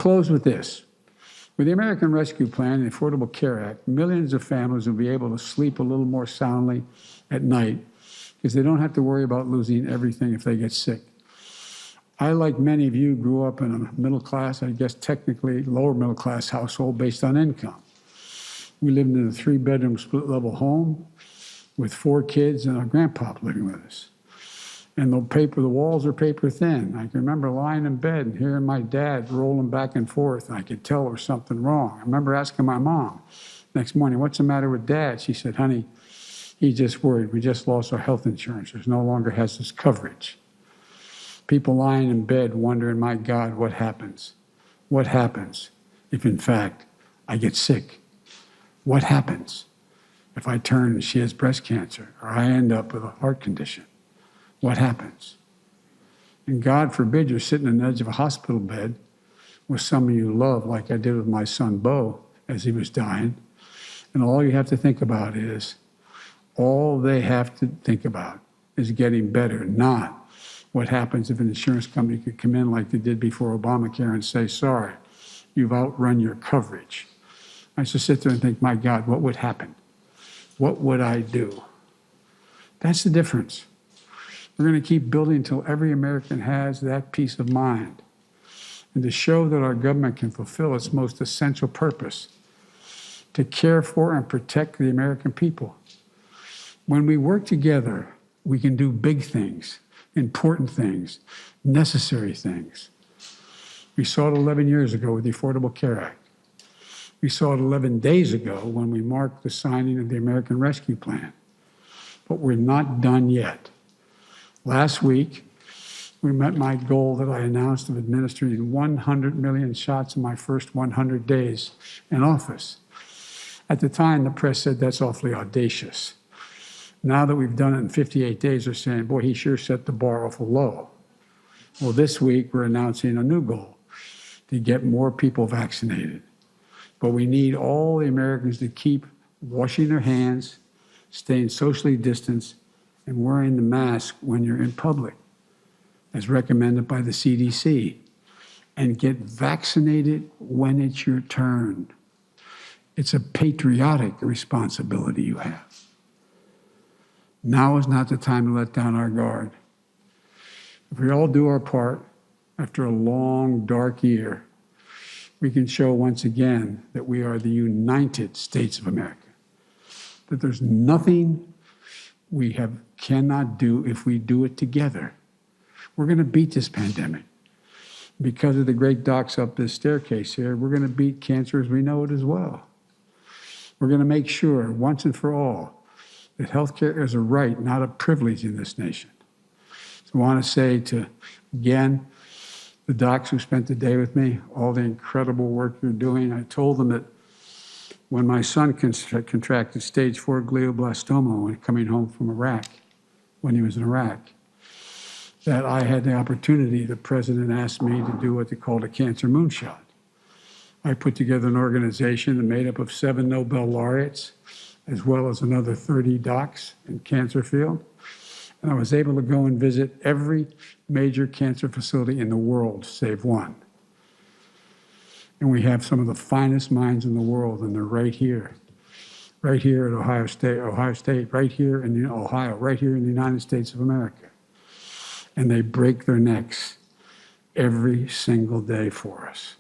Close with this. With the American Rescue Plan and the Affordable Care Act, millions of families will be able to sleep a little more soundly at night because they don't have to worry about losing everything if they get sick. I, like many of you, grew up in a middle class, I guess technically lower middle class household based on income. We lived in a 3-bedroom split-level home with 4 kids and our grandpa living with us. And the walls are paper thin. I can remember lying in bed and hearing my dad rolling back and forth, and I could tell there was something wrong. I remember asking my mom next morning, "What's the matter with Dad?" She said, "Honey, he's just worried. We just lost our health insurance. There's no longer has this coverage." People lying in bed wondering, my God, what happens? What happens if, in fact, I get sick? What happens if I turn and she has breast cancer, or I end up with a heart condition? What happens? And God forbid you're sitting on the edge of a hospital bed with someone you love, like I did with my son Bo as he was dying, and all you have to think about is, all they have to think about is getting better, not what happens if an insurance company could come in like they did before Obamacare and say, "Sorry, you've outrun your coverage." I used to sit there and think, my God, what would happen? What would I do? That's the difference. We're going to keep building until every American has that peace of mind. And to show that our government can fulfill its most essential purpose, to care for and protect the American people. When we work together, we can do big things, important things, necessary things. We saw it 11 years ago with the Affordable Care Act. We saw it 11 days ago when we marked the signing of the American Rescue Plan. But we're not done yet. Last week, we met my goal that I announced of administering 100 million shots in my first 100 days in office. At the time, the press said that's awfully audacious. Now that we've done it in 58 days, they're saying, boy, he sure set the bar awful low. Well, this week, we're announcing a new goal, to get more people vaccinated. But we need all the Americans to keep washing their hands, staying socially distanced, and wearing the mask when you're in public, as recommended by the CDC, and get vaccinated when it's your turn. It's a patriotic responsibility you have. Now is not the time to let down our guard. If we all do our part, after a long, dark year, we can show once again that we are the United States of America, that there's nothing we cannot do if we do it together. We're going to beat this pandemic. Because of the great docs up this staircase here, we're going to beat cancer as we know it as well. We're going to make sure, once and for all, that healthcare is a right, not a privilege in this nation. So I want to say to, again, the docs who spent the day with me, all the incredible work you're doing. I told them that when my son contracted stage 4 glioblastoma when coming home from Iraq, when he was in Iraq, that I had the opportunity, the president asked me to do what they called a cancer moonshot. I put together an organization that made up of 7 Nobel laureates, as well as another 30 docs in cancer field. And I was able to go and visit every major cancer facility in the world, save one. And we have some of the finest minds in the world, and they're right here at Ohio State, right here in Ohio, right here in the United States of America. And they break their necks every single day for us.